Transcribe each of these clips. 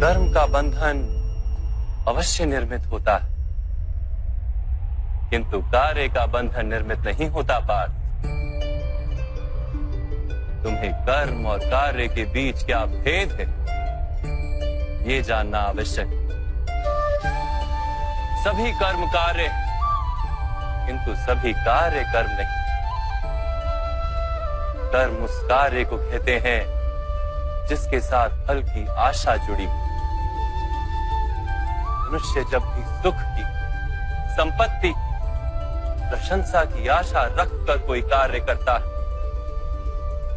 कर्म का बंधन अवश्य निर्मित होता है, किंतु कार्य का बंधन निर्मित नहीं होता पार्थ। तुम्हें कर्म और कार्य के बीच क्या भेद है, ये जानना आवश्यक है। सभी कर्म कार्य, किंतु सभी कार्य कर्म नहीं। कर्म उस कार्य को कहते हैं जिसके साथ फल की आशा जुड़ी। मनुष्य जब भी सुख की, संपत्ति की, प्रशंसा की आशा रखकर कोई कार्य करता है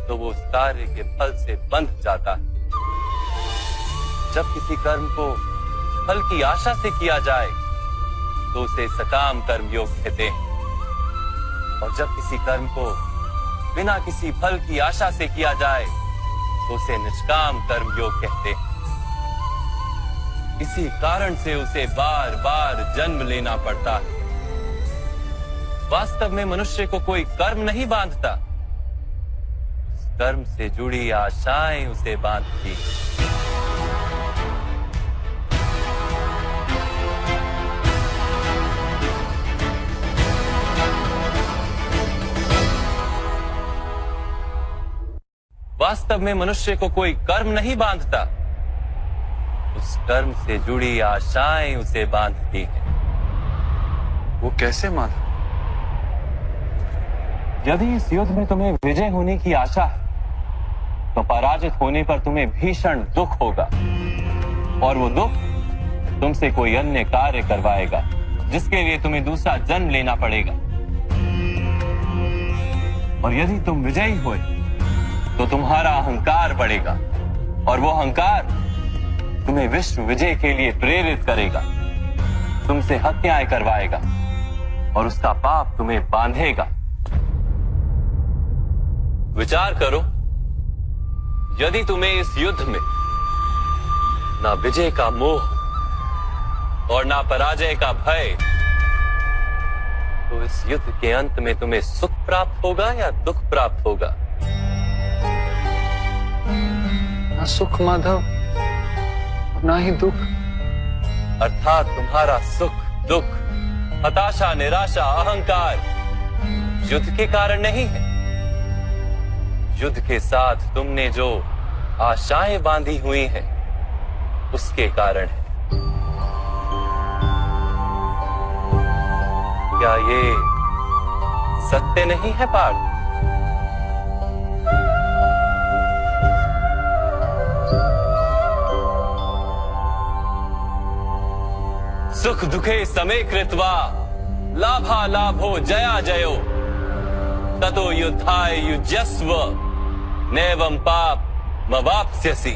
तो वो उस कार्य के फल से बंध जाता है। जब किसी कर्म को फल की आशा से किया जाए तो उसे सकाम कर्म योग कहते हैं, और जब किसी कर्म को बिना किसी फल की आशा से किया जाए तो उसे निष्काम कर्म योग कहते हैं। इसी कारण से उसे बार बार जन्म लेना पड़ता है। वास्तव में मनुष्य को कोई कर्म नहीं बांधता, उस कर्म से जुड़ी आशाएं उसे बांधती। वास्तव में मनुष्य को कोई कर्म नहीं बांधता, उस कर्म से जुड़ी आशाएं उसे बांधती हैं। वो कैसे माधव? यदि इस युद्ध में तुम्हें विजय होने की आशा है तो पराजित होने पर तुम्हें भीषण दुख होगा, और वो दुख तुमसे कोई अन्य कार्य करवाएगा जिसके लिए तुम्हें दूसरा जन्म लेना पड़ेगा। और यदि तुम विजयी हुए तो तुम्हारा अहंकार बढ़ेगा, और वो अहंकार तुम्हें विश्व विजय के लिए प्रेरित करेगा, तुमसे हत्याएं करवाएगा और उसका पाप तुम्हें बांधेगा। विचार करो, यदि तुम्हें इस युद्ध में ना विजय का मोह और ना पराजय का भय, तो इस युद्ध के अंत में तुम्हें सुख प्राप्त होगा या दुख प्राप्त होगा? ना सुख माधव, ना ही दुख। अर्थात तुम्हारा सुख, दुख, हताशा, निराशा, अहंकार युद्ध के कारण नहीं है। युद्ध के साथ तुमने जो आशाएं बांधी हुई हैं, उसके कारण है। क्या ये सत्य नहीं है पार्थ? सुख दुखे समे कृत्वा लाभा लाभो जया जयो ततो युद्धाय युज्यस्व नैवं पाप मवाप्स्यसि।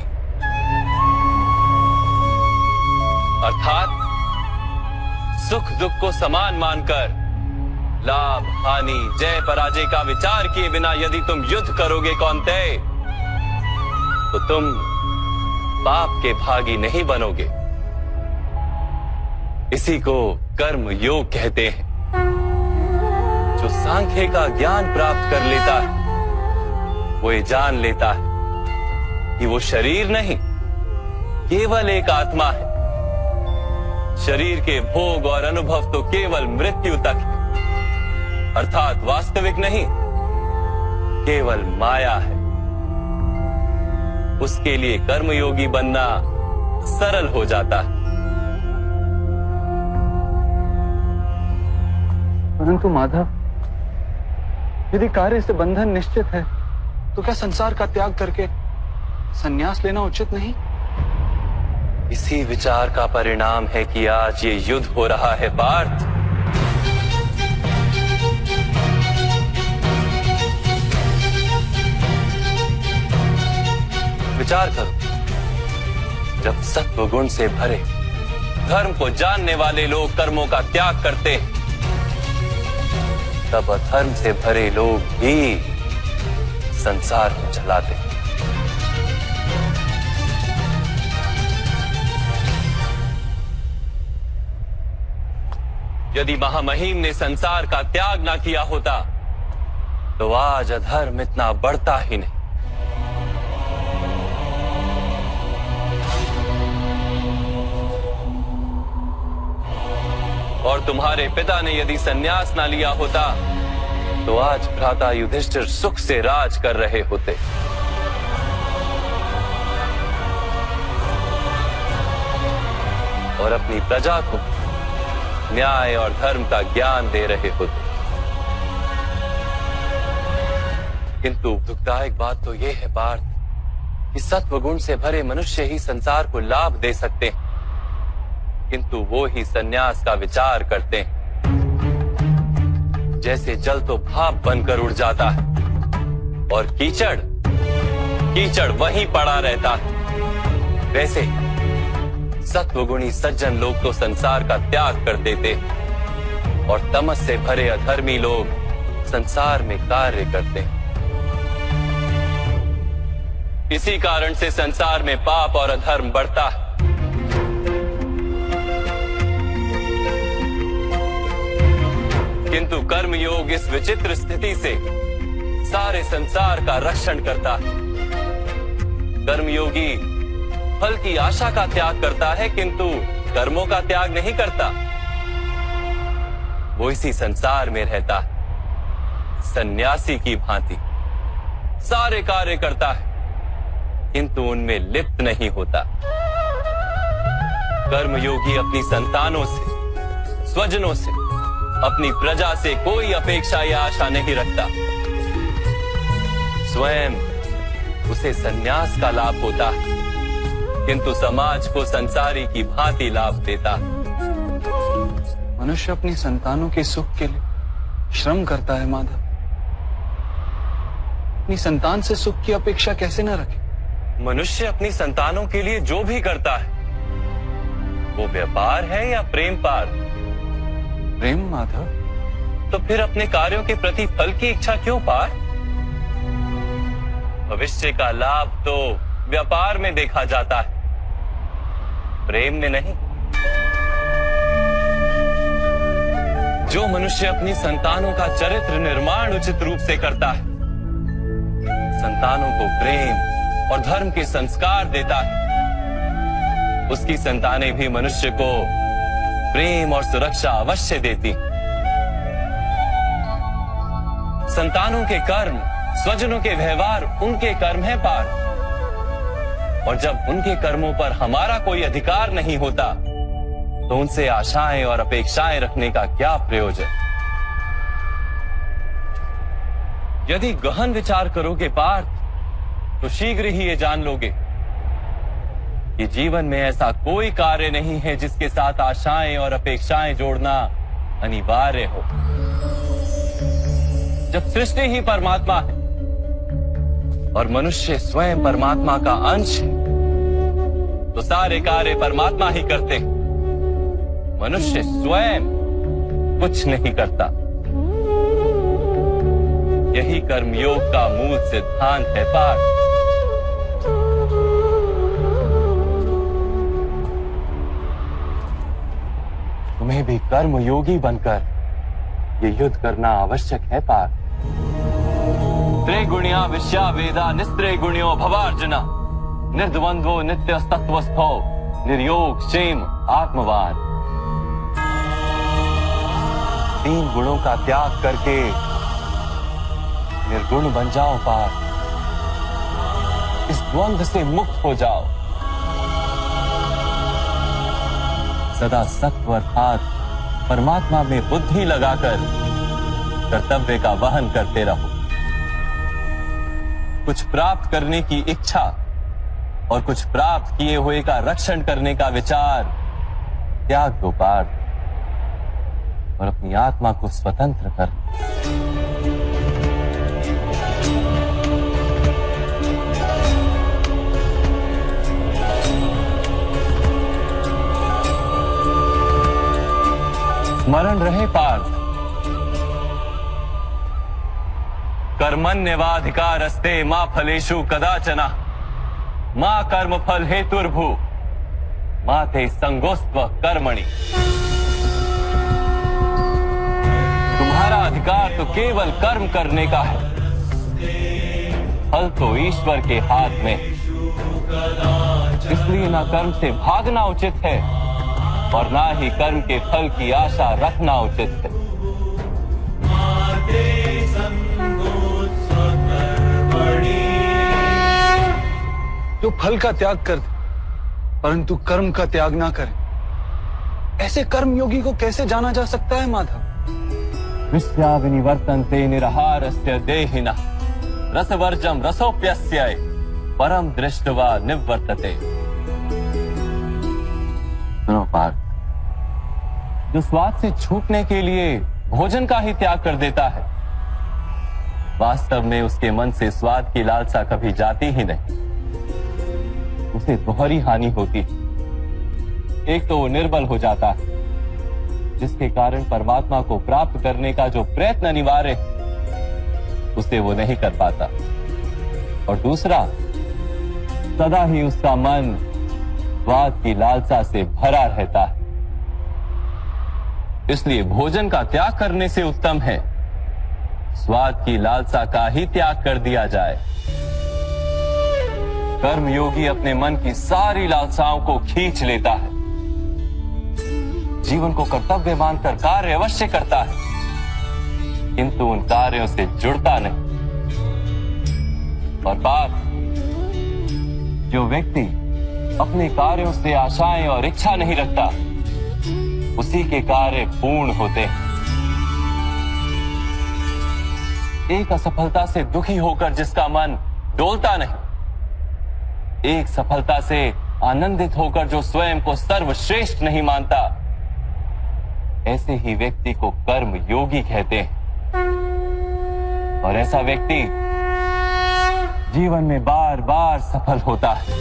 अर्थात सुख दुख को समान मानकर लाभ हानि जय पराजय का विचार किए बिना यदि तुम युद्ध करोगे कौन्तेय, तो तुम पाप के भागी नहीं बनोगे। इसी को कर्म योग कहते हैं। जो सांख्य का ज्ञान प्राप्त कर लेता है वो ये जान लेता है कि वो शरीर नहीं, केवल एक आत्मा है। शरीर के भोग और अनुभव तो केवल मृत्यु तक है, अर्थात वास्तविक नहीं, केवल माया है। उसके लिए कर्मयोगी बनना सरल हो जाता है। परंतु माधव, यदि कार्य से बंधन निश्चित है तो क्या संसार का त्याग करके संन्यास लेना उचित नहीं? इसी विचार का परिणाम है कि आज ये युद्ध हो रहा है पार्थ। विचार करो, जब सत्व गुण से भरे धर्म को जानने वाले लोग कर्मों का त्याग करते हैं, तब अधर्म से भरे लोग भी संसार को चलाते हैं। यदि महामहिम ने संसार का त्याग ना किया होता तो आज अधर्म इतना बढ़ता ही नहीं। और तुम्हारे पिता ने यदि संन्यास ना लिया होता तो आज भ्राता युधिष्ठिर सुख से राज कर रहे होते। और अपनी प्रजा को न्याय और धर्म का ज्ञान दे रहे होते। किंतु दुखदायक बात तो यह है पार्थ कि सत्वगुण से भरे मनुष्य ही संसार को लाभ दे सकते हैं, किंतु वो ही संन्यास का विचार करते हैं। जैसे जल तो भाप बनकर उड़ जाता है और कीचड़ वहीं पड़ा रहता है, वैसे सत्वगुणी सज्जन लोग तो संसार का त्याग कर देते और तमस से भरे अधर्मी लोग संसार में कार्य करते हैं। इसी कारण से संसार में पाप और अधर्म बढ़ता है। किंतु कर्मयोग इस विचित्र स्थिति से सारे संसार का रक्षण करता है। कर्मयोगी फल की आशा का त्याग करता है, किंतु कर्मों का त्याग नहीं करता। वो इसी संसार में रहता है, सन्यासी की भांति सारे कार्य करता है, किंतु उनमें लिप्त नहीं होता। कर्मयोगी अपनी संतानों से, स्वजनों से, अपनी प्रजा से कोई अपेक्षा या आशा नहीं रखता। स्वयं उसे संन्यास का लाभ होता है, किंतु समाज को संसारी की भांति लाभ देता। मनुष्य अपनी संतानों के सुख के लिए श्रम करता है माधव। अपनी संतान से सुख की अपेक्षा कैसे न रखे? मनुष्य अपनी संतानों के लिए जो भी करता है वो व्यापार है या प्रेम पार? प्रेम माधव। तो फिर अपने कार्यों के प्रति फल की इच्छा क्यों पार? भविष्य का लाभ तो व्यापार में देखा जाता है, प्रेम में नहीं। जो मनुष्य अपनी संतानों का चरित्र निर्माण उचित रूप से करता है, संतानों को प्रेम और धर्म के संस्कार देता है, उसकी संतानें भी मनुष्य को प्रेम और सुरक्षा अवश्य देती। संतानों के कर्म, स्वजनों के व्यवहार उनके कर्म है पार, और जब उनके कर्मों पर हमारा कोई अधिकार नहीं होता तो उनसे आशाएं और अपेक्षाएं रखने का क्या प्रयोजन? यदि गहन विचार करोगे पार्थ तो शीघ्र ही ये जान लोगे कि जीवन में ऐसा कोई कार्य नहीं है जिसके साथ आशाएं और अपेक्षाएं जोड़ना अनिवार्य हो। जब सृष्टि ही परमात्मा है और मनुष्य स्वयं परमात्मा का अंश है, तो सारे कार्य परमात्मा ही करते हैं, मनुष्य स्वयं कुछ नहीं करता। यही कर्मयोग का मूल सिद्धांत है पार्थ। तुम्हें भी कर्मयोगी बनकर ये युद्ध करना आवश्यक है पार्थ। त्रिगुणिया विश्या वेदा निस्त्रिगुण्यो भवार्जुना, निर्द्वंद्वो नित्य तत्वस्थो निर्योग क्षेम आत्मवान। तीन गुणों का त्याग करके निर्गुण बन जाओ पार्थ, इस द्वंद्व से मुक्त हो जाओ। सदा सत्व अर्थात परमात्मा में बुद्धि लगाकर कर्तव्य का वहन करते रहो। कुछ प्राप्त करने की इच्छा और कुछ प्राप्त किए हुए का रक्षण करने का विचार त्याग दो पार्थ, और अपनी आत्मा को स्वतंत्र कर। स्मरण रहे पार्थ, कर्मण्यवाधिकारस्ते मा फलेषु कदाचन मा कर्म फल हेतुर्भु मा ते संगोस्त्व कर्मणि। तुम्हारा अधिकार तो केवल कर्म करने का है, फल तो ईश्वर के हाथ में, इसलिए ना कर्म से भागना उचित है और ना ही कर्म के फल की आशा रखना उचित है। जो फल का त्याग कर दे परंतु कर्म का त्याग ना करे, ऐसे कर्म योगी को कैसे जाना जा सकता है माधव? विश्या विनिवर्तन्ते निरहारस्य देहिनः रसवर्जम रसोप्यस्य परम दृष्ट्वा निवर्तते। सुनो पार्थ, जो स्वाद से छूटने के लिए भोजन का ही त्याग कर देता है, वास्तव में उसके मन से स्वाद की लालसा कभी जाती ही नहीं। उसे दोहरी हानि होती है। एक तो वो निर्बल हो जाता है, जिसके कारण परमात्मा को प्राप्त करने का जो प्रयत्न अनिवार्य है उसे वो नहीं कर पाता, और दूसरा, सदा ही उसका मन स्वाद की लालसा से भरा रहता है। इसलिए भोजन का त्याग करने से उत्तम है स्वाद की लालसा का ही त्याग कर दिया जाए। कर्म योगी अपने मन की सारी लालसाओं को खींच लेता है, जीवन को कर्तव्य मानकर कार्य अवश्य करता है, किंतु उन कार्यों से जुड़ता नहीं। और बात, जो व्यक्ति अपने कार्यों से आशाएं और इच्छा नहीं रखता, उसी के कार्य पूर्ण होते हैं। एक असफलता से दुखी होकर जिसका मन डोलता नहीं, एक सफलता से आनंदित होकर जो स्वयं को सर्वश्रेष्ठ नहीं मानता, ऐसे ही व्यक्ति को कर्म योगी कहते हैं। और ऐसा व्यक्ति जीवन में बार बार सफल होता है।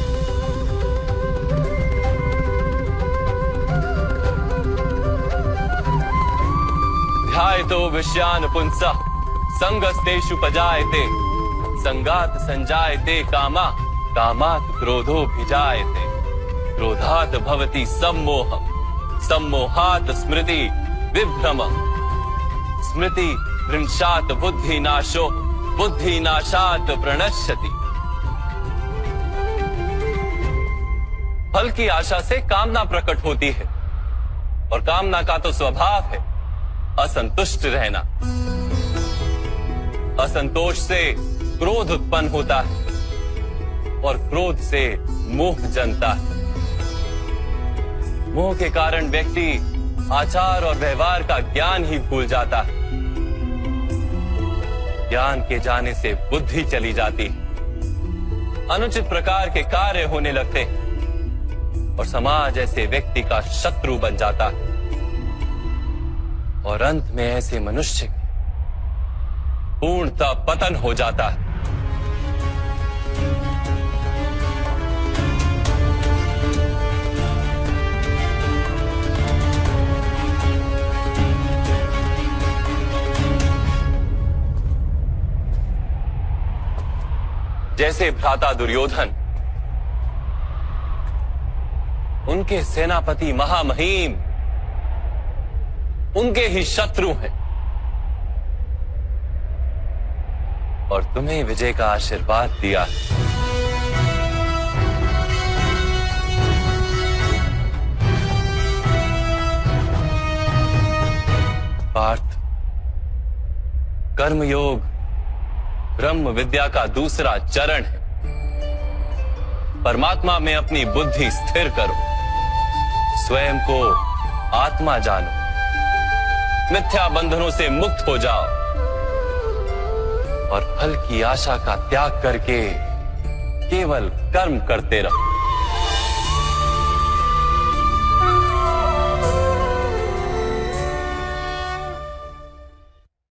ध्यायतो विषयान पुंसः संगस्तेषु पजायते संगात संजायते कामा कामात् क्रोधोऽभिजायते क्रोधात् भवति सम्मोहः सम्मोहात् स्मृति विभ्रमः स्मृति भ्रंशात् बुद्धिनाशो बुद्धिनाशात् प्रणश्यति। फल की आशा से कामना प्रकट होती है, और कामना का तो स्वभाव है असंतुष्ट रहना। असंतोष से क्रोध उत्पन्न होता है, और क्रोध से मोह जन्मता है। मोह के कारण व्यक्ति आचार और व्यवहार का ज्ञान ही भूल जाता है। ज्ञान के जाने से बुद्धि चली जाती है, अनुचित प्रकार के कार्य होने लगते हैं, और समाज ऐसे व्यक्ति का शत्रु बन जाता है। और अंत में ऐसे मनुष्य पूर्णतः पतन हो जाता है। जैसे भ्राता दुर्योधन, उनके सेनापति महामहिम उनके ही शत्रु हैं, और तुम्हें विजय का आशीर्वाद दिया। पार्थ, कर्मयोग ब्रह्म विद्या का दूसरा चरण है। परमात्मा में अपनी बुद्धि स्थिर करो, स्वयं को आत्मा जानो, मिथ्या बंधनों से मुक्त हो जाओ, और फल की आशा का त्याग करके केवल कर्म करते रहो।